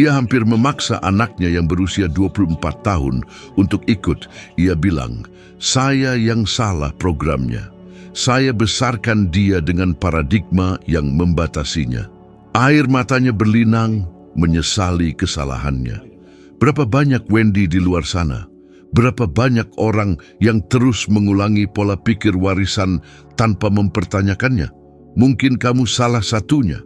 Ia hampir memaksa anaknya yang berusia 24 tahun untuk ikut. Ia bilang, "Saya yang salah programnya. Saya besarkan dia dengan paradigma yang membatasinya." Air matanya berlinang, menyesali kesalahannya. Berapa banyak Wendy di luar sana? Berapa banyak orang yang terus mengulangi pola pikir warisan tanpa mempertanyakannya? Mungkin kamu salah satunya.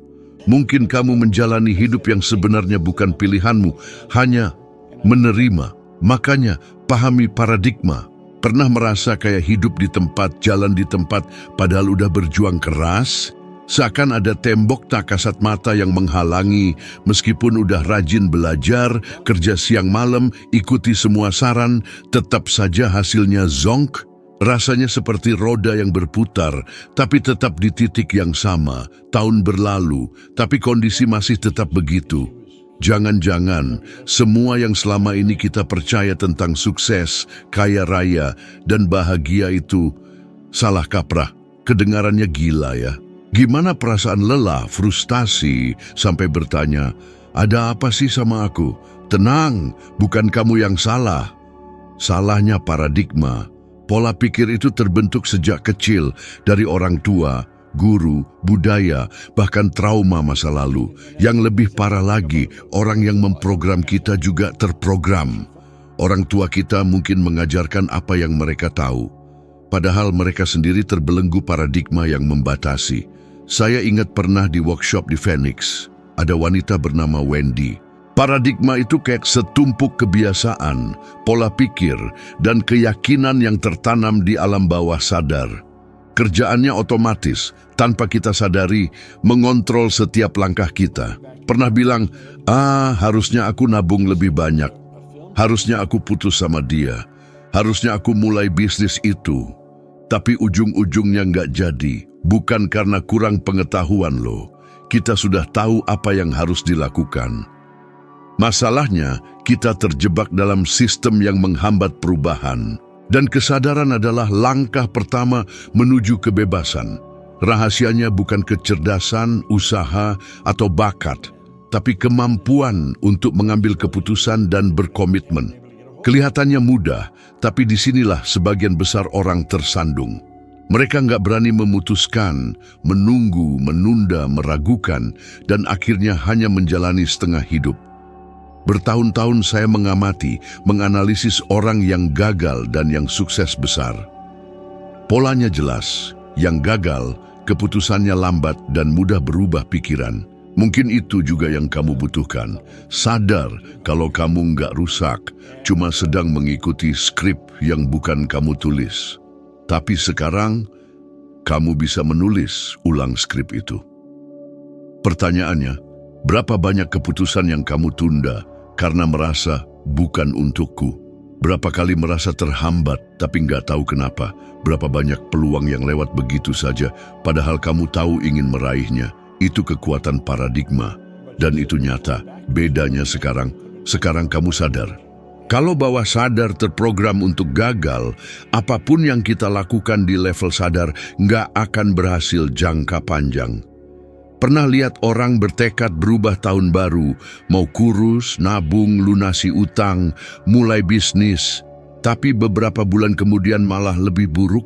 Mungkin kamu menjalani hidup yang sebenarnya bukan pilihanmu, hanya menerima. Makanya, pahami paradigma. Pernah merasa kayak hidup di tempat, jalan di tempat, padahal udah berjuang keras? Seakan ada tembok tak kasat mata yang menghalangi, meskipun udah rajin belajar, kerja siang malam, ikuti semua saran, tetap saja hasilnya zonk. Rasanya seperti roda yang berputar, tapi tetap di titik yang sama. Tahun berlalu, tapi kondisi masih tetap begitu. Jangan-jangan semua yang selama ini kita percaya tentang sukses, kaya raya, dan bahagia itu salah kaprah. Kedengarannya gila ya. Gimana perasaan lelah, frustasi, sampai bertanya, "Ada apa sih sama aku?" Tenang, bukan kamu yang salah. Salahnya paradigma. Pola pikir itu terbentuk sejak kecil dari orang tua, guru, budaya, bahkan trauma masa lalu. Yang lebih parah lagi, orang yang memprogram kita juga terprogram. Orang tua kita mungkin mengajarkan apa yang mereka tahu, padahal mereka sendiri terbelenggu paradigma yang membatasi. Saya ingat pernah di workshop di Phoenix, ada wanita bernama Wendy. Paradigma itu kayak setumpuk kebiasaan, pola pikir, dan keyakinan yang tertanam di alam bawah sadar. Kerjaannya otomatis, tanpa kita sadari, mengontrol setiap langkah kita. Pernah bilang, harusnya aku nabung lebih banyak. Harusnya aku putus sama dia. Harusnya aku mulai bisnis itu. Tapi ujung-ujungnya nggak jadi. Bukan karena kurang pengetahuan loh. Kita sudah tahu apa yang harus dilakukan. Masalahnya, kita terjebak dalam sistem yang menghambat perubahan. Dan kesadaran adalah langkah pertama menuju kebebasan. Rahasianya bukan kecerdasan, usaha, atau bakat, tapi kemampuan untuk mengambil keputusan dan berkomitmen. Kelihatannya mudah, tapi disinilah sebagian besar orang tersandung. Mereka nggak berani memutuskan, menunggu, menunda, meragukan, dan akhirnya hanya menjalani setengah hidup. Bertahun-tahun saya mengamati, menganalisis orang yang gagal dan yang sukses besar. Polanya jelas, yang gagal, keputusannya lambat dan mudah berubah pikiran. Mungkin itu juga yang kamu butuhkan. Sadar kalau kamu nggak rusak, cuma sedang mengikuti skrip yang bukan kamu tulis. Tapi sekarang, kamu bisa menulis ulang skrip itu. Pertanyaannya, berapa banyak keputusan yang kamu tunda karena merasa bukan untukku? Berapa kali merasa terhambat tapi nggak tahu kenapa? Berapa banyak peluang yang lewat begitu saja padahal kamu tahu ingin meraihnya? Itu kekuatan paradigma. Dan itu nyata. Bedanya sekarang kamu sadar. Kalau bawah sadar terprogram untuk gagal, apapun yang kita lakukan di level sadar nggak akan berhasil jangka panjang. Pernah lihat orang bertekad berubah tahun baru, mau kurus, nabung, lunasi utang, mulai bisnis, tapi beberapa bulan kemudian malah lebih buruk?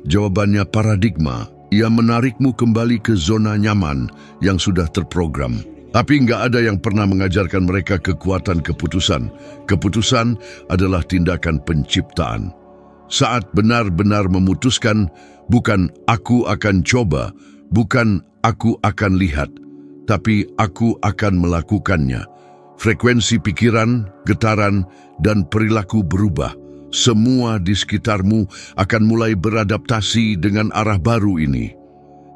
Jawabannya paradigma. Ia menarikmu kembali ke zona nyaman yang sudah terprogram. Tapi nggak ada yang pernah mengajarkan mereka kekuatan keputusan. Keputusan adalah tindakan penciptaan. Saat benar-benar memutuskan, bukan aku akan coba, bukan aku akan lihat, tapi aku akan melakukannya. Frekuensi pikiran, getaran, dan perilaku berubah. Semua di sekitarmu akan mulai beradaptasi dengan arah baru ini.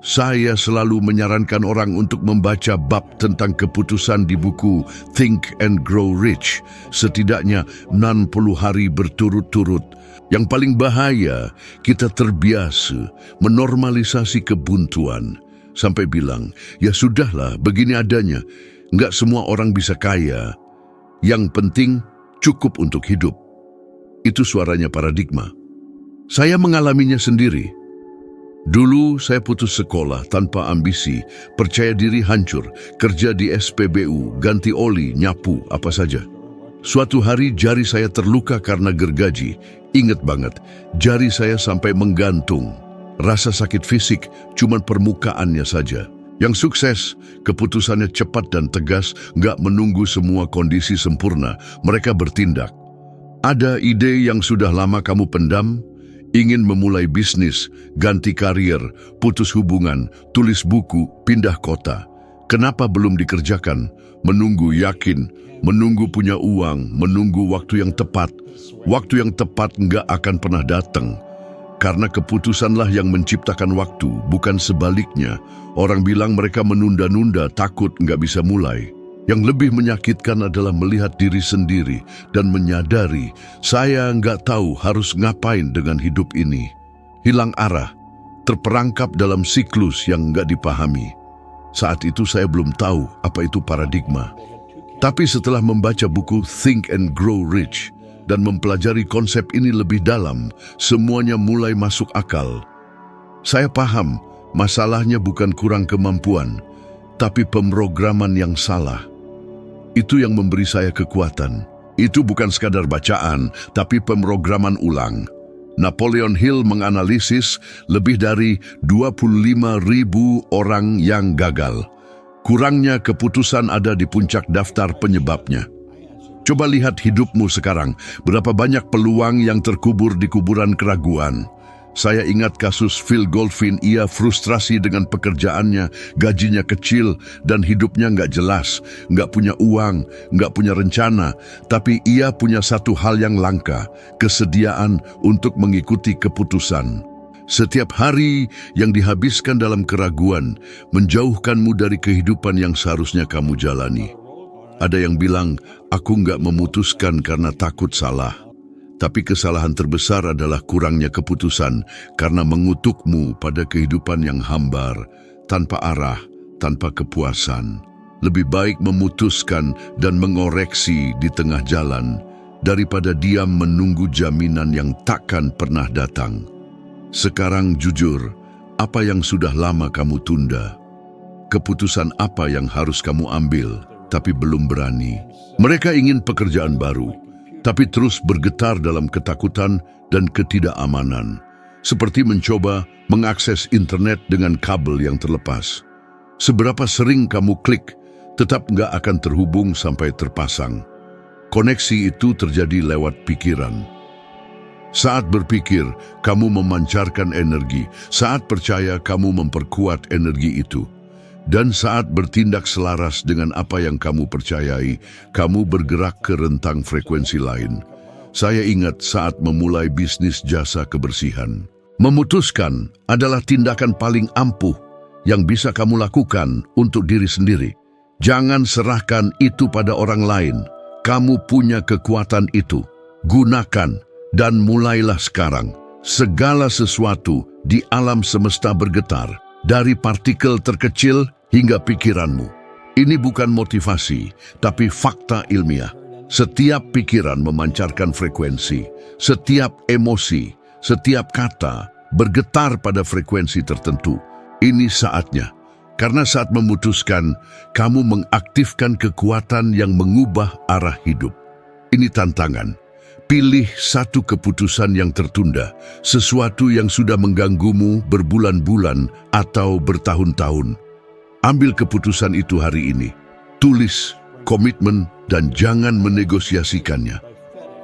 Saya selalu menyarankan orang untuk membaca bab tentang keputusan di buku Think and Grow Rich, setidaknya 60 hari berturut-turut. Yang paling bahaya, kita terbiasa menormalisasi kebuntuan. Sampai bilang, ya sudahlah, begini adanya. Nggak semua orang bisa kaya. Yang penting, cukup untuk hidup. Itu suaranya paradigma. Saya mengalaminya sendiri. Dulu saya putus sekolah tanpa ambisi, percaya diri hancur, kerja di SPBU, ganti oli, nyapu, apa saja. Suatu hari jari saya terluka karena gergaji. Ingat banget, jari saya sampai menggantung. Rasa sakit fisik cuman permukaannya saja. Yang sukses, keputusannya cepat dan tegas, nggak menunggu semua kondisi sempurna. Mereka bertindak. Ada ide yang sudah lama kamu pendam? Ingin memulai bisnis, ganti karier, putus hubungan, tulis buku, pindah kota. Kenapa belum dikerjakan? Menunggu yakin, menunggu punya uang, menunggu waktu yang tepat. Waktu yang tepat nggak akan pernah datang. Karena keputusanlah yang menciptakan waktu, bukan sebaliknya. Orang bilang mereka menunda-nunda, takut nggak bisa mulai. Yang lebih menyakitkan adalah melihat diri sendiri dan menyadari saya nggak tahu harus ngapain dengan hidup ini. Hilang arah, terperangkap dalam siklus yang nggak dipahami. Saat itu saya belum tahu apa itu paradigma. Tapi setelah membaca buku Think and Grow Rich dan mempelajari konsep ini lebih dalam, semuanya mulai masuk akal. Saya paham, masalahnya bukan kurang kemampuan, tapi pemrograman yang salah. Itu yang memberi saya kekuatan. Itu bukan sekadar bacaan, tapi pemrograman ulang. Napoleon Hill menganalisis lebih dari 25.000 orang yang gagal. Kurangnya keputusan ada di puncak daftar penyebabnya. Coba lihat hidupmu sekarang, berapa banyak peluang yang terkubur di kuburan keraguan. Saya ingat kasus Phil Goldfin, ia frustrasi dengan pekerjaannya, gajinya kecil, dan hidupnya nggak jelas, nggak punya uang, nggak punya rencana, tapi ia punya satu hal yang langka, kesediaan untuk mengikuti keputusan. Setiap hari yang dihabiskan dalam keraguan, menjauhkanmu dari kehidupan yang seharusnya kamu jalani. Ada yang bilang, aku nggak memutuskan karena takut salah. Tapi kesalahan terbesar adalah kurangnya keputusan karena mengutukmu pada kehidupan yang hambar, tanpa arah, tanpa kepuasan. Lebih baik memutuskan dan mengoreksi di tengah jalan daripada diam menunggu jaminan yang takkan pernah datang. Sekarang jujur, apa yang sudah lama kamu tunda? Keputusan apa yang harus kamu ambil tapi belum berani? Mereka ingin pekerjaan baru, tapi terus bergetar dalam ketakutan dan ketidakamanan. Seperti mencoba mengakses internet dengan kabel yang terlepas. Seberapa sering kamu klik, tetap nggak akan terhubung sampai terpasang. Koneksi itu terjadi lewat pikiran. Saat berpikir, kamu memancarkan energi. Saat percaya, kamu memperkuat energi itu. Dan saat bertindak selaras dengan apa yang kamu percayai, kamu bergerak ke rentang frekuensi lain. Saya ingat saat memulai bisnis jasa kebersihan. Memutuskan adalah tindakan paling ampuh yang bisa kamu lakukan untuk diri sendiri. Jangan serahkan itu pada orang lain. Kamu punya kekuatan itu. Gunakan dan mulailah sekarang. Segala sesuatu di alam semesta bergetar, dari partikel terkecil hingga pikiranmu. Ini bukan motivasi, tapi fakta ilmiah. Setiap pikiran memancarkan frekuensi, setiap emosi, setiap kata bergetar pada frekuensi tertentu. Ini saatnya, karena saat memutuskan, kamu mengaktifkan kekuatan yang mengubah arah hidup. Ini tantangan. Pilih satu keputusan yang tertunda, sesuatu yang sudah mengganggumu berbulan-bulan atau bertahun-tahun. Ambil keputusan itu hari ini. Tulis, komitmen, dan jangan menegosiasikannya.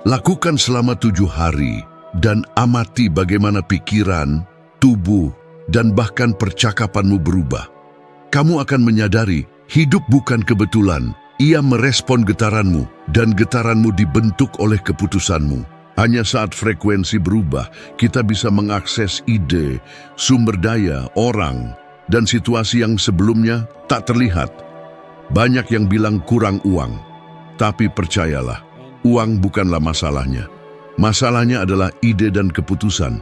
Lakukan selama 7 hari dan amati bagaimana pikiran, tubuh, dan bahkan percakapanmu berubah. Kamu akan menyadari hidup bukan kebetulan. Ia merespon getaranmu dan getaranmu dibentuk oleh keputusanmu. Hanya saat frekuensi berubah, kita bisa mengakses ide, sumber daya, orang, dan situasi yang sebelumnya tak terlihat. Banyak yang bilang kurang uang, tapi percayalah, uang bukanlah masalahnya. Masalahnya adalah ide dan keputusan.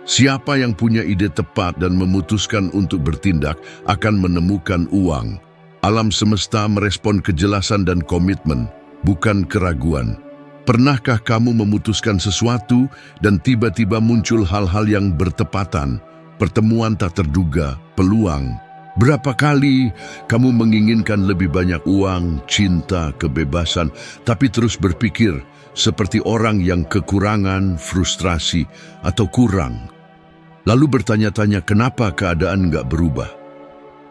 Siapa yang punya ide tepat dan memutuskan untuk bertindak akan menemukan uang. Alam semesta merespon kejelasan dan komitmen, bukan keraguan. Pernahkah kamu memutuskan sesuatu dan tiba-tiba muncul hal-hal yang bertepatan? pertemuan tak terduga, peluang. Berapa kali kamu menginginkan lebih banyak uang, cinta, kebebasan, tapi terus berpikir seperti orang yang kekurangan, frustrasi, atau kurang. Lalu bertanya-tanya kenapa keadaan nggak berubah.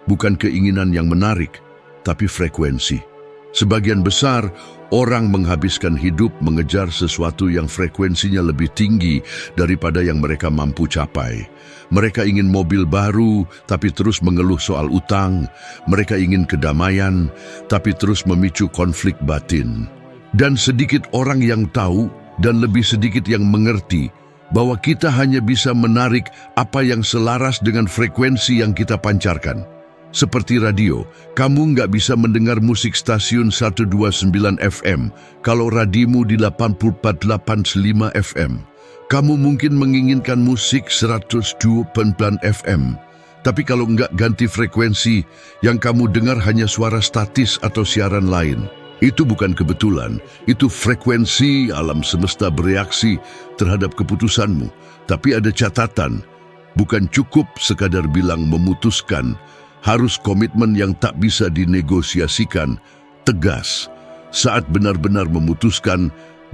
Bukan keinginan yang menarik, tapi frekuensi. Sebagian besar orang menghabiskan hidup mengejar sesuatu yang frekuensinya lebih tinggi daripada yang mereka mampu capai. Mereka ingin mobil baru, tapi terus mengeluh soal utang. Mereka ingin kedamaian, tapi terus memicu konflik batin. Dan sedikit orang yang tahu dan lebih sedikit yang mengerti bahwa kita hanya bisa menarik apa yang selaras dengan frekuensi yang kita pancarkan. Seperti radio, kamu nggak bisa mendengar musik stasiun 129 FM kalau radimu di 84,85 FM. Kamu mungkin menginginkan musik 102,9 FM, tapi kalau nggak ganti frekuensi, yang kamu dengar hanya suara statis atau siaran lain. Itu bukan kebetulan, itu frekuensi alam semesta bereaksi terhadap keputusanmu. Tapi ada catatan, bukan cukup sekadar bilang memutuskan, harus komitmen yang tak bisa dinegosiasikan, tegas. Saat benar-benar memutuskan,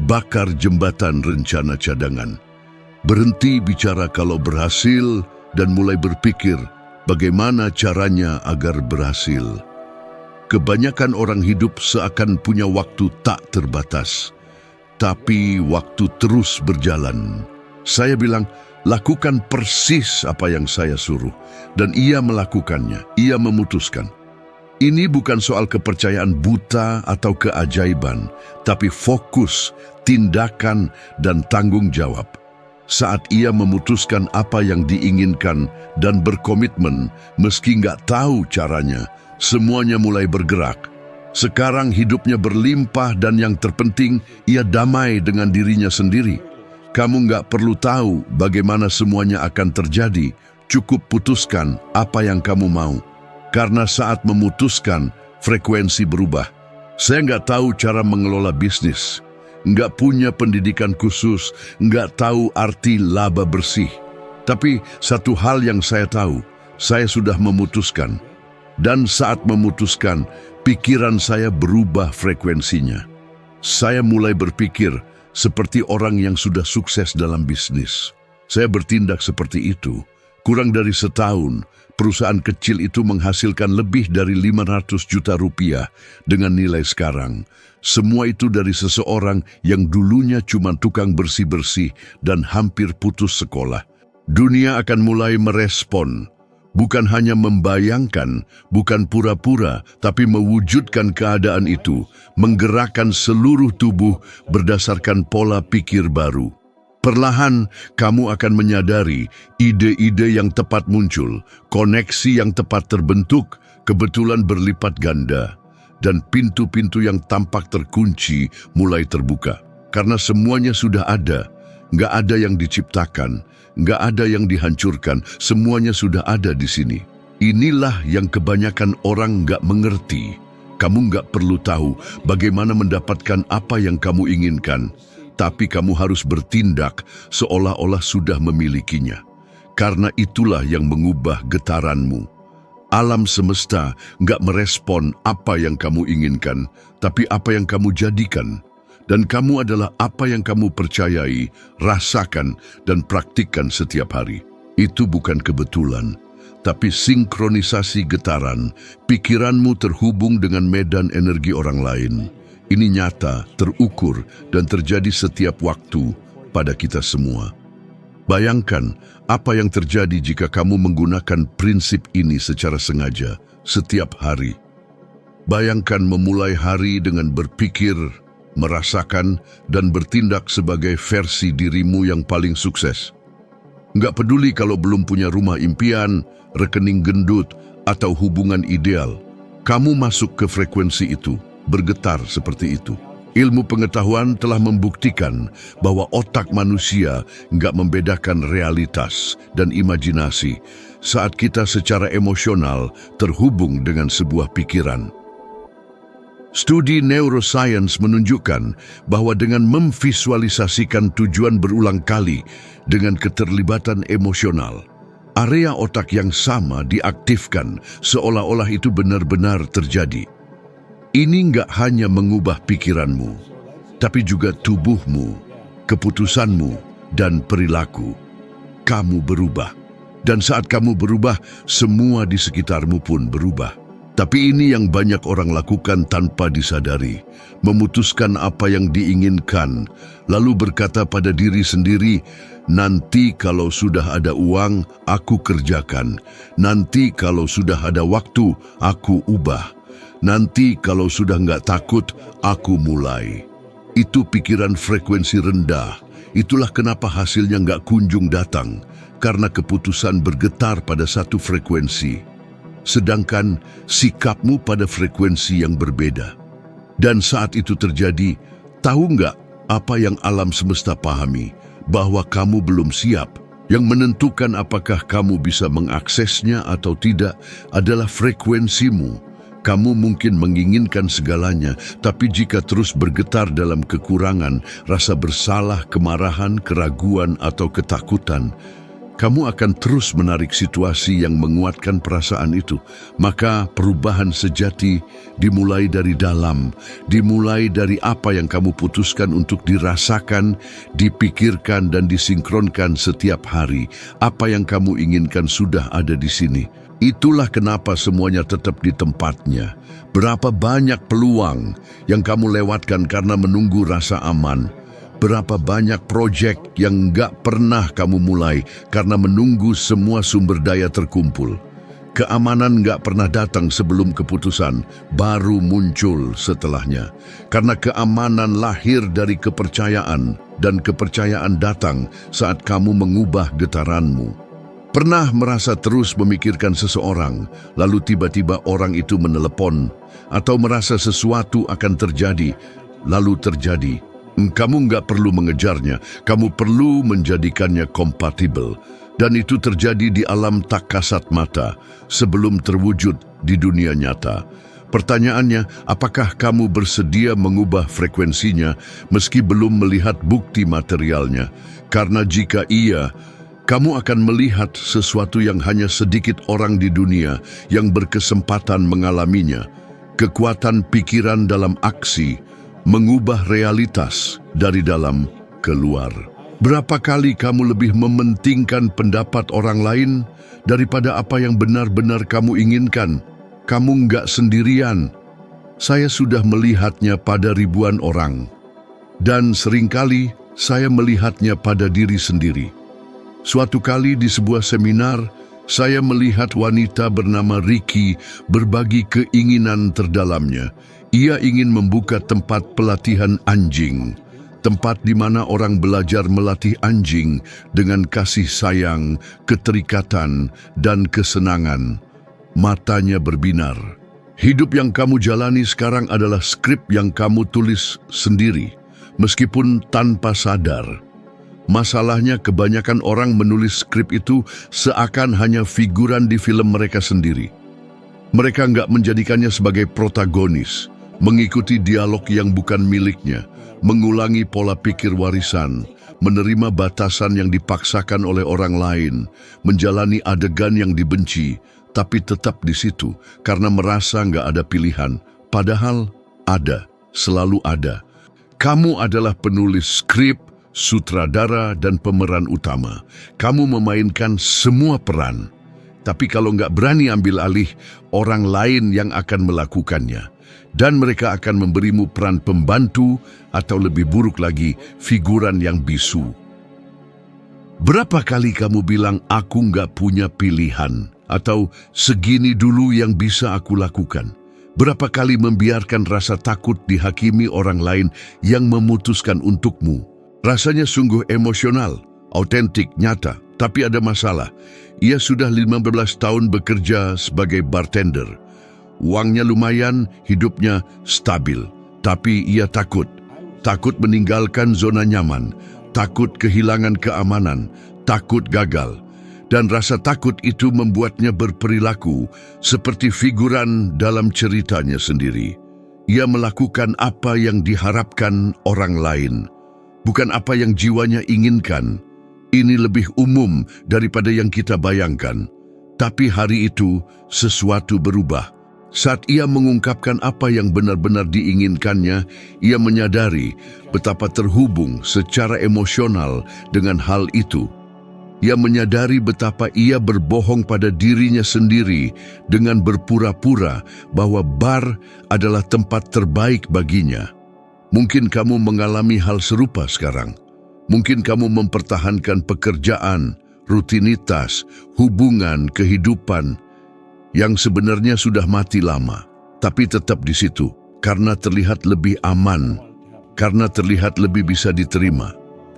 bakar jembatan rencana cadangan. Berhenti bicara kalau berhasil dan mulai berpikir bagaimana caranya agar berhasil. Kebanyakan orang hidup seakan punya waktu tak terbatas, tapi waktu terus berjalan. Saya bilang, lakukan persis apa yang saya suruh, dan ia melakukannya, ia memutuskan. Ini bukan soal kepercayaan buta atau keajaiban, tapi fokus, tindakan, dan tanggung jawab. Saat ia memutuskan apa yang diinginkan dan berkomitmen, meski nggak tahu caranya, semuanya mulai bergerak. Sekarang hidupnya berlimpah dan yang terpenting, ia damai dengan dirinya sendiri. Kamu nggak perlu tahu bagaimana semuanya akan terjadi, cukup putuskan apa yang kamu mau. Karena saat memutuskan, frekuensi berubah. Saya nggak tahu cara mengelola bisnis, nggak punya pendidikan khusus, nggak tahu arti laba bersih. Tapi satu hal yang saya tahu, saya sudah memutuskan. Dan saat memutuskan, pikiran saya berubah frekuensinya. Saya mulai berpikir seperti orang yang sudah sukses dalam bisnis. Saya bertindak seperti itu. Kurang dari setahun, perusahaan kecil itu menghasilkan lebih dari 500 juta rupiah dengan nilai sekarang. Semua itu dari seseorang yang dulunya cuma tukang bersih-bersih dan hampir putus sekolah. Dunia akan mulai merespon. Bukan hanya membayangkan, bukan pura-pura, tapi mewujudkan keadaan itu, menggerakkan seluruh tubuh berdasarkan pola pikir baru. Perlahan, kamu akan menyadari ide-ide yang tepat muncul, koneksi yang tepat terbentuk, kebetulan berlipat ganda, dan pintu-pintu yang tampak terkunci mulai terbuka. Karena semuanya sudah ada, nggak ada yang diciptakan, nggak ada yang dihancurkan, semuanya sudah ada di sini. Inilah yang kebanyakan orang nggak mengerti. Kamu nggak perlu tahu bagaimana mendapatkan apa yang kamu inginkan, tapi kamu harus bertindak seolah-olah sudah memilikinya. Karena itulah yang mengubah getaranmu. Alam semesta nggak merespon apa yang kamu inginkan, tapi apa yang kamu jadikan. Dan kamu adalah apa yang kamu percayai, rasakan, dan praktikkan setiap hari. Itu bukan kebetulan, tapi sinkronisasi getaran. Pikiranmu terhubung dengan medan energi orang lain. Ini nyata, terukur, dan terjadi setiap waktu pada kita semua. Bayangkan apa yang terjadi jika kamu menggunakan prinsip ini secara sengaja setiap hari. Bayangkan memulai hari dengan berpikir, merasakan, dan bertindak sebagai versi dirimu yang paling sukses. Nggak peduli kalau belum punya rumah impian, rekening gendut, atau hubungan ideal. Kamu masuk ke frekuensi itu, bergetar seperti itu. Ilmu pengetahuan telah membuktikan bahwa otak manusia nggak membedakan realitas dan imajinasi saat kita secara emosional terhubung dengan sebuah pikiran. Studi neuroscience menunjukkan bahwa dengan memvisualisasikan tujuan berulang kali dengan keterlibatan emosional, Area otak yang sama diaktifkan seolah-olah itu benar-benar terjadi. Ini nggak hanya mengubah pikiranmu, tapi juga tubuhmu, keputusanmu, dan perilaku. Kamu berubah. Dan saat kamu berubah, semua di sekitarmu pun berubah. Tapi ini yang banyak orang lakukan tanpa disadari. Memutuskan apa yang diinginkan, lalu berkata pada diri sendiri, nanti kalau sudah ada uang, aku kerjakan. Nanti kalau sudah ada waktu, aku ubah. Nanti kalau sudah nggak takut, aku mulai. Itu pikiran frekuensi rendah. Itulah kenapa hasilnya nggak kunjung datang, karena keputusan bergetar pada satu frekuensi, sedangkan sikapmu pada frekuensi yang berbeda. Dan saat itu terjadi, tahu nggak apa yang alam semesta pahami? Bahwa kamu belum siap. Yang menentukan apakah kamu bisa mengaksesnya atau tidak adalah frekuensimu. Kamu mungkin menginginkan segalanya, tapi jika terus bergetar dalam kekurangan, rasa bersalah, kemarahan, keraguan, atau ketakutan, kamu akan terus menarik situasi yang menguatkan perasaan itu. Maka perubahan sejati dimulai dari dalam, dimulai dari apa yang kamu putuskan untuk dirasakan, dipikirkan, dan disinkronkan setiap hari. Apa yang kamu inginkan sudah ada di sini. Itulah kenapa semuanya tetap di tempatnya. Berapa banyak peluang yang kamu lewatkan karena menunggu rasa aman. Berapa banyak proyek yang nggak pernah kamu mulai karena menunggu semua sumber daya terkumpul. Keamanan nggak pernah datang sebelum keputusan, baru muncul setelahnya. Karena keamanan lahir dari kepercayaan, dan kepercayaan datang saat kamu mengubah getaranmu. Pernah merasa terus memikirkan seseorang, lalu tiba-tiba orang itu menelepon, atau merasa sesuatu akan terjadi, lalu terjadi. Kamu nggak perlu mengejarnya, kamu perlu menjadikannya kompatibel. Dan itu terjadi di alam tak kasat mata, sebelum terwujud di dunia nyata. Pertanyaannya, apakah kamu bersedia mengubah frekuensinya meski belum melihat bukti materialnya? Karena jika iya, kamu akan melihat sesuatu yang hanya sedikit orang di dunia yang berkesempatan mengalaminya. Kekuatan pikiran dalam aksi, mengubah realitas dari dalam keluar. Berapa kali kamu lebih mementingkan pendapat orang lain daripada apa yang benar-benar kamu inginkan? Kamu nggak sendirian. Saya sudah melihatnya pada ribuan orang. Dan seringkali saya melihatnya pada diri sendiri. Suatu kali di sebuah seminar, saya melihat wanita bernama Ricky berbagi keinginan terdalamnya. Ia ingin membuka tempat pelatihan anjing, tempat di mana orang belajar melatih anjing dengan kasih sayang, keterikatan, dan kesenangan. Matanya berbinar. Hidup yang kamu jalani sekarang adalah skrip yang kamu tulis sendiri, meskipun tanpa sadar. Masalahnya kebanyakan orang menulis skrip itu seakan hanya figuran di film mereka sendiri. Mereka nggak menjadikannya sebagai protagonis, mengikuti dialog yang bukan miliknya, mengulangi pola pikir warisan, menerima batasan yang dipaksakan oleh orang lain, menjalani adegan yang dibenci, tapi tetap di situ karena merasa nggak ada pilihan. Padahal ada, selalu ada. Kamu adalah penulis skrip, sutradara, dan pemeran utama. Kamu memainkan semua peran. Tapi kalau nggak berani ambil alih, orang lain yang akan melakukannya. Dan mereka akan memberimu peran pembantu atau lebih buruk lagi, figuran yang bisu. Berapa kali kamu bilang, aku nggak punya pilihan, atau segini dulu yang bisa aku lakukan? Berapa kali membiarkan rasa takut dihakimi orang lain yang memutuskan untukmu? Rasanya sungguh emosional, autentik, nyata, tapi ada masalah. Ia sudah 15 tahun bekerja sebagai bartender. Uangnya lumayan, hidupnya stabil. Tapi ia takut. Takut meninggalkan zona nyaman, takut kehilangan keamanan, takut gagal. Dan rasa takut itu membuatnya berperilaku seperti figuran dalam ceritanya sendiri. Ia melakukan apa yang diharapkan orang lain, bukan apa yang jiwanya inginkan. Ini lebih umum daripada yang kita bayangkan. Tapi hari itu, sesuatu berubah. Saat ia mengungkapkan apa yang benar-benar diinginkannya, ia menyadari betapa terhubung secara emosional dengan hal itu. Ia menyadari betapa ia berbohong pada dirinya sendiri dengan berpura-pura bahwa bar adalah tempat terbaik baginya. Mungkin kamu mengalami hal serupa sekarang. Mungkin kamu mempertahankan pekerjaan, rutinitas, hubungan, kehidupan yang sebenarnya sudah mati lama, tapi tetap di situ karena terlihat lebih aman, karena terlihat lebih bisa diterima.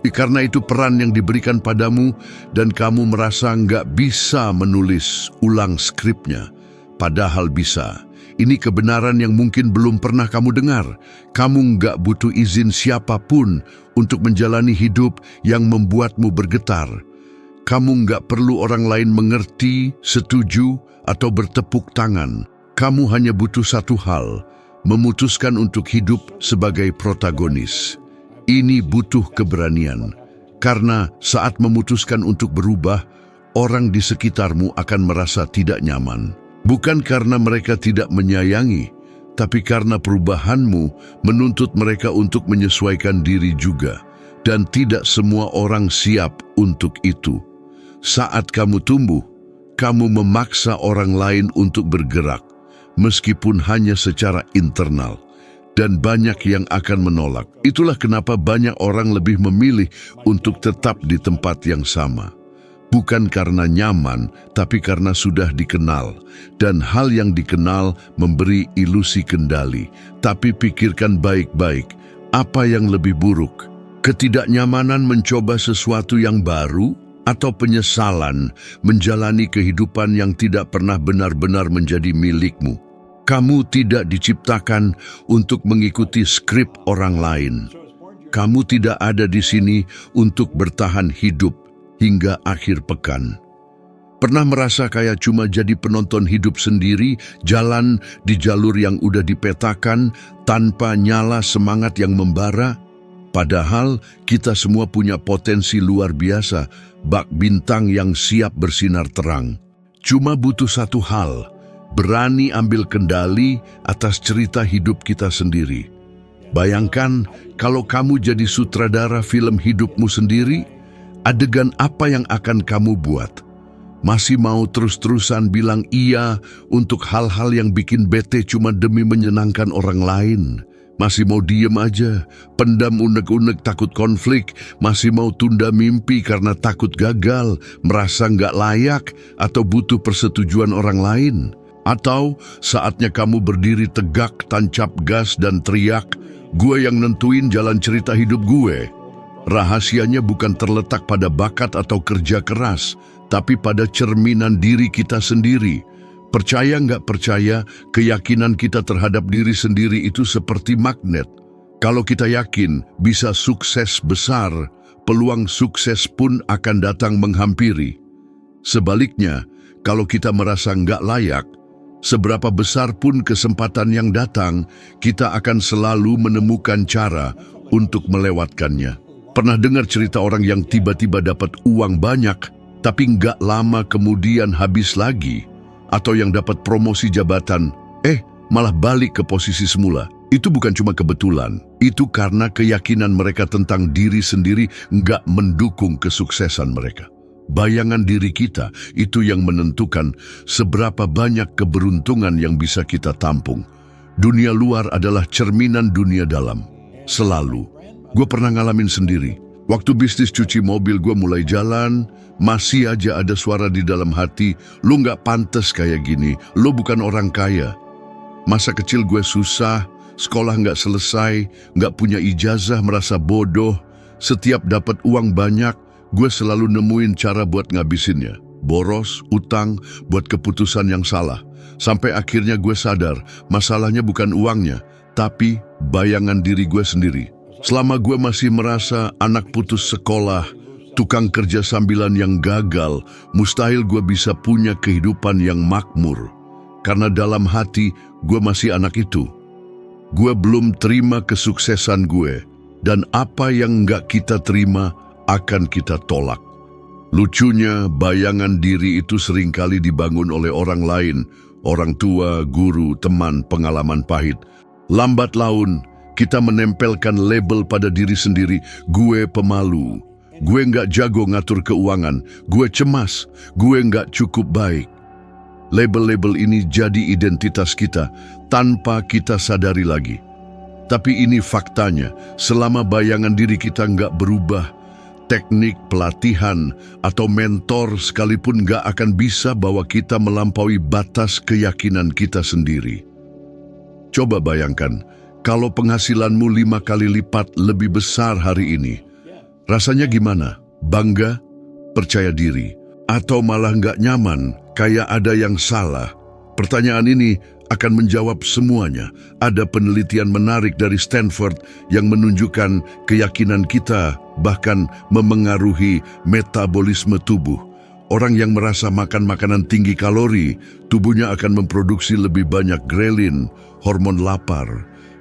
Karena itu peran yang diberikan padamu dan kamu merasa nggak bisa menulis ulang skripnya, padahal bisa. Ini kebenaran yang mungkin belum pernah kamu dengar. Kamu nggak butuh izin siapapun untuk menjalani hidup yang membuatmu bergetar. Kamu nggak perlu orang lain mengerti, setuju, atau bertepuk tangan. Kamu hanya butuh satu hal, memutuskan untuk hidup sebagai protagonis. Ini butuh keberanian, karena saat memutuskan untuk berubah, orang di sekitarmu akan merasa tidak nyaman. Bukan karena mereka tidak menyayangi, tapi karena perubahanmu menuntut mereka untuk menyesuaikan diri juga. Dan tidak semua orang siap untuk itu. Saat kamu tumbuh, kamu memaksa orang lain untuk bergerak, meskipun hanya secara internal, dan banyak yang akan menolak. Itulah kenapa banyak orang lebih memilih untuk tetap di tempat yang sama. Bukan karena nyaman, tapi karena sudah dikenal. Dan hal yang dikenal memberi ilusi kendali. Tapi pikirkan baik-baik, apa yang lebih buruk? Ketidaknyamanan mencoba sesuatu yang baru, atau penyesalan menjalani kehidupan yang tidak pernah benar-benar menjadi milikmu. Kamu tidak diciptakan untuk mengikuti skrip orang lain. Kamu tidak ada di sini untuk bertahan hidup hingga akhir pekan. Pernah merasa kayak cuma jadi penonton hidup sendiri, jalan di jalur yang udah dipetakan tanpa nyala semangat yang membara? Padahal kita semua punya potensi luar biasa, bak bintang yang siap bersinar terang. Cuma butuh satu hal, berani ambil kendali atas cerita hidup kita sendiri. Bayangkan kalau kamu jadi sutradara film hidupmu sendiri, adegan apa yang akan kamu buat? Masih mau terus-terusan bilang iya untuk hal-hal yang bikin bete cuma demi menyenangkan orang lain? Masih mau diem aja, pendam unek-unek takut konflik, masih mau tunda mimpi karena takut gagal, merasa nggak layak, atau butuh persetujuan orang lain? Atau saatnya kamu berdiri tegak, tancap gas dan teriak, gue yang nentuin jalan cerita hidup gue. Rahasianya bukan terletak pada bakat atau kerja keras, tapi pada cerminan diri kita sendiri. Percaya nggak percaya, keyakinan kita terhadap diri sendiri itu seperti magnet. Kalau kita yakin bisa sukses besar, peluang sukses pun akan datang menghampiri. Sebaliknya, kalau kita merasa nggak layak, seberapa besar pun kesempatan yang datang, kita akan selalu menemukan cara untuk melewatkannya. Pernah dengar cerita orang yang tiba-tiba dapat uang banyak, tapi nggak lama kemudian habis lagi? Atau yang dapat promosi jabatan, malah balik ke posisi semula. Itu bukan cuma kebetulan, itu karena keyakinan mereka tentang diri sendiri nggak mendukung kesuksesan mereka. Bayangan diri kita itu yang menentukan seberapa banyak keberuntungan yang bisa kita tampung. Dunia luar adalah cerminan dunia dalam. Selalu. Gue pernah ngalamin sendiri. Waktu bisnis cuci mobil gue mulai jalan, masih aja ada suara di dalam hati, lu nggak pantas kayak gini, lu bukan orang kaya. Masa kecil gue susah, sekolah nggak selesai, nggak punya ijazah, merasa bodoh. Setiap dapat uang banyak, gue selalu nemuin cara buat ngabisinnya. Boros, utang, buat keputusan yang salah. Sampai akhirnya gue sadar, masalahnya bukan uangnya, tapi bayangan diri gue sendiri. Selama gue masih merasa anak putus sekolah, tukang kerja sambilan yang gagal, mustahil gue bisa punya kehidupan yang makmur. Karena dalam hati, gue masih anak itu. Gue belum terima kesuksesan gue, dan apa yang nggak kita terima akan kita tolak. Lucunya, bayangan diri itu seringkali dibangun oleh orang lain, orang tua, guru, teman, pengalaman pahit. Lambat laun, kita menempelkan label pada diri sendiri, gue pemalu, gue nggak jago ngatur keuangan, gue cemas, gue nggak cukup baik. Label-label ini jadi identitas kita tanpa kita sadari lagi. Tapi ini faktanya, selama bayangan diri kita nggak berubah, teknik, pelatihan, atau mentor sekalipun nggak akan bisa bawa kita melampaui batas keyakinan kita sendiri. Coba bayangkan, kalau penghasilanmu 5 kali lipat lebih besar hari ini, rasanya gimana? Bangga? Percaya diri? Atau malah nggak nyaman, kayak ada yang salah? Pertanyaan ini akan menjawab semuanya. Ada penelitian menarik dari Stanford yang menunjukkan keyakinan kita bahkan memengaruhi metabolisme tubuh. Orang yang merasa makan makanan tinggi kalori, tubuhnya akan memproduksi lebih banyak grelin, hormon lapar.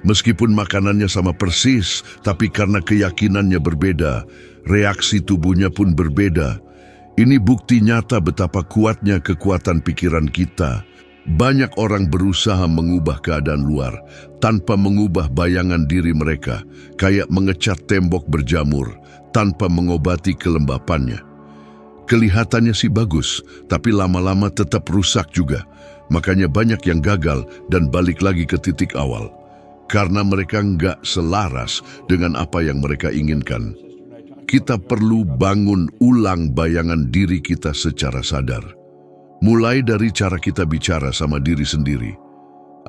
Meskipun makanannya sama persis, tapi karena keyakinannya berbeda, reaksi tubuhnya pun berbeda. Ini bukti nyata betapa kuatnya kekuatan pikiran kita. Banyak orang berusaha mengubah keadaan luar tanpa mengubah bayangan diri mereka, kayak mengecat tembok berjamur tanpa mengobati kelembapannya. Kelihatannya sih bagus, tapi lama-lama tetap rusak juga. Makanya banyak yang gagal dan balik lagi ke titik awal, karena mereka nggak selaras dengan apa yang mereka inginkan. Kita perlu bangun ulang bayangan diri kita secara sadar. Mulai dari cara kita bicara sama diri sendiri.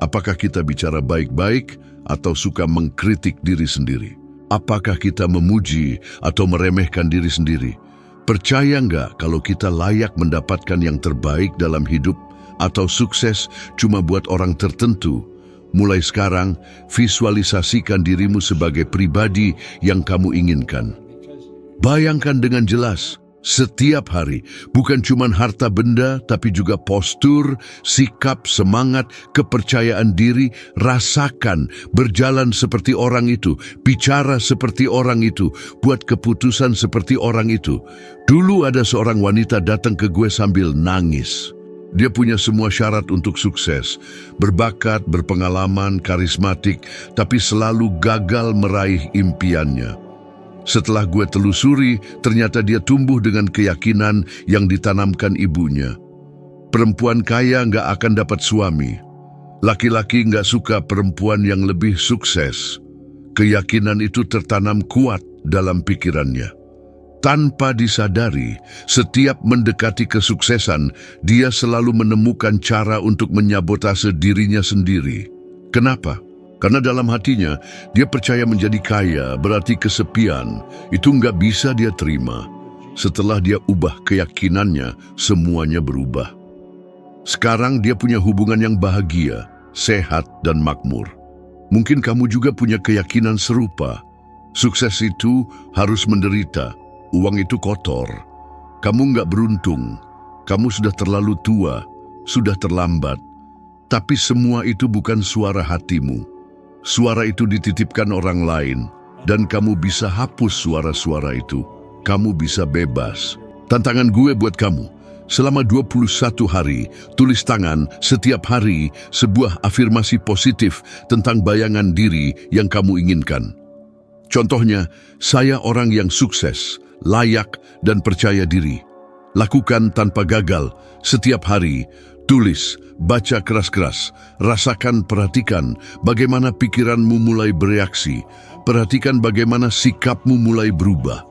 Apakah kita bicara baik-baik atau suka mengkritik diri sendiri? Apakah kita memuji atau meremehkan diri sendiri? Percaya nggak kalau kita layak mendapatkan yang terbaik dalam hidup atau sukses cuma buat orang tertentu? Mulai sekarang, visualisasikan dirimu sebagai pribadi yang kamu inginkan. Bayangkan dengan jelas, setiap hari, bukan cuma harta benda, tapi juga postur, sikap, semangat, kepercayaan diri. Rasakan, berjalan seperti orang itu, bicara seperti orang itu, buat keputusan seperti orang itu. Dulu ada seorang wanita datang ke gue sambil nangis. Dia punya semua syarat untuk sukses, berbakat, berpengalaman, karismatik, tapi selalu gagal meraih impiannya. Setelah gue telusuri, ternyata dia tumbuh dengan keyakinan yang ditanamkan ibunya. Perempuan kaya nggak akan dapat suami. Laki-laki nggak suka perempuan yang lebih sukses. Keyakinan itu tertanam kuat dalam pikirannya. Tanpa disadari, setiap mendekati kesuksesan, dia selalu menemukan cara untuk menyabotase dirinya sendiri. Kenapa? Karena dalam hatinya, dia percaya menjadi kaya berarti kesepian. Itu nggak bisa dia terima. Setelah dia ubah keyakinannya, semuanya berubah. Sekarang dia punya hubungan yang bahagia, sehat, dan makmur. Mungkin kamu juga punya keyakinan serupa. Sukses itu harus menderita. Uang itu kotor. Kamu nggak beruntung. Kamu sudah terlalu tua, sudah terlambat. Tapi semua itu bukan suara hatimu. Suara itu dititipkan orang lain, dan kamu bisa hapus suara-suara itu. Kamu bisa bebas. Tantangan gue buat kamu, selama 21 hari, tulis tangan setiap hari sebuah afirmasi positif tentang bayangan diri yang kamu inginkan. Contohnya, saya orang yang sukses, layak, dan percaya diri. Lakukan tanpa gagal, setiap hari. Tulis, baca keras-keras, rasakan, perhatikan bagaimana pikiranmu mulai bereaksi. Perhatikan bagaimana sikapmu mulai berubah.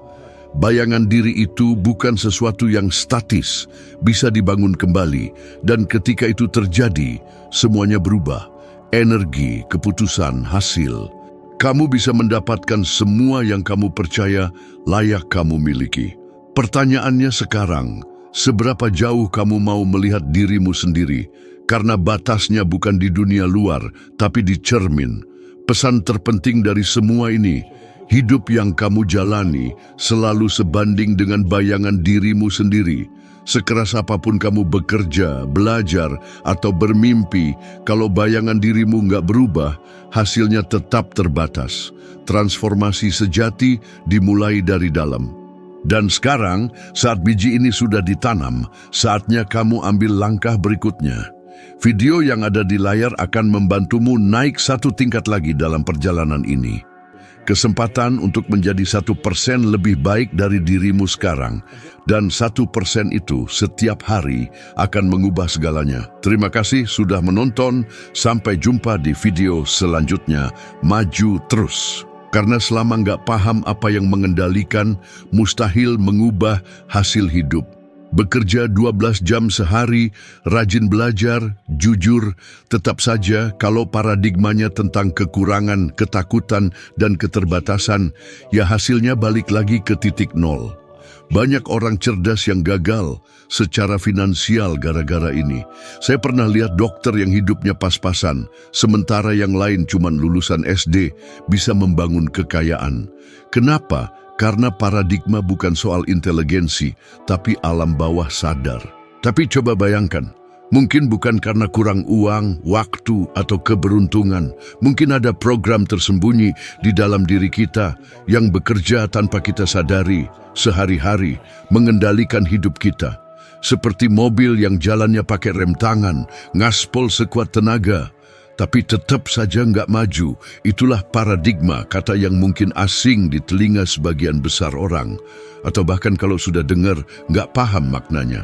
Bayangan diri itu bukan sesuatu yang statis, bisa dibangun kembali. Dan ketika itu terjadi, semuanya berubah. Energi, keputusan, hasil. Kamu bisa mendapatkan semua yang kamu percaya layak kamu miliki. Pertanyaannya sekarang, seberapa jauh kamu mau melihat dirimu sendiri? Karena batasnya bukan di dunia luar, tapi di cermin. Pesan terpenting dari semua ini, hidup yang kamu jalani selalu sebanding dengan bayangan dirimu sendiri. Sekeras apapun kamu bekerja, belajar, atau bermimpi, kalau bayangan dirimu nggak berubah, hasilnya tetap terbatas. Transformasi sejati dimulai dari dalam. Dan sekarang, saat biji ini sudah ditanam, saatnya kamu ambil langkah berikutnya. Video yang ada di layar akan membantumu naik satu tingkat lagi dalam perjalanan ini. Kesempatan untuk menjadi 1% lebih baik dari dirimu sekarang, dan 1% itu setiap hari akan mengubah segalanya. Terima kasih sudah menonton, sampai jumpa di video selanjutnya. Maju terus, karena selama nggak paham apa yang mengendalikan, mustahil mengubah hasil hidup. Bekerja 12 jam sehari, rajin belajar, jujur, tetap saja kalau paradigmanya tentang kekurangan, ketakutan, dan keterbatasan, ya hasilnya balik lagi ke titik nol. Banyak orang cerdas yang gagal secara finansial gara-gara ini. Saya pernah lihat dokter yang hidupnya pas-pasan, sementara yang lain cuman lulusan SD bisa membangun kekayaan. Kenapa? Karena paradigma bukan soal inteligensi, tapi alam bawah sadar. Tapi coba bayangkan, mungkin bukan karena kurang uang, waktu, atau keberuntungan. Mungkin ada program tersembunyi di dalam diri kita yang bekerja tanpa kita sadari, sehari-hari, mengendalikan hidup kita. Seperti mobil yang jalannya pakai rem tangan, ngaspol sekuat tenaga, tapi tetap saja nggak maju. Itulah paradigma, kata yang mungkin asing di telinga sebagian besar orang, atau bahkan kalau sudah dengar, nggak paham maknanya.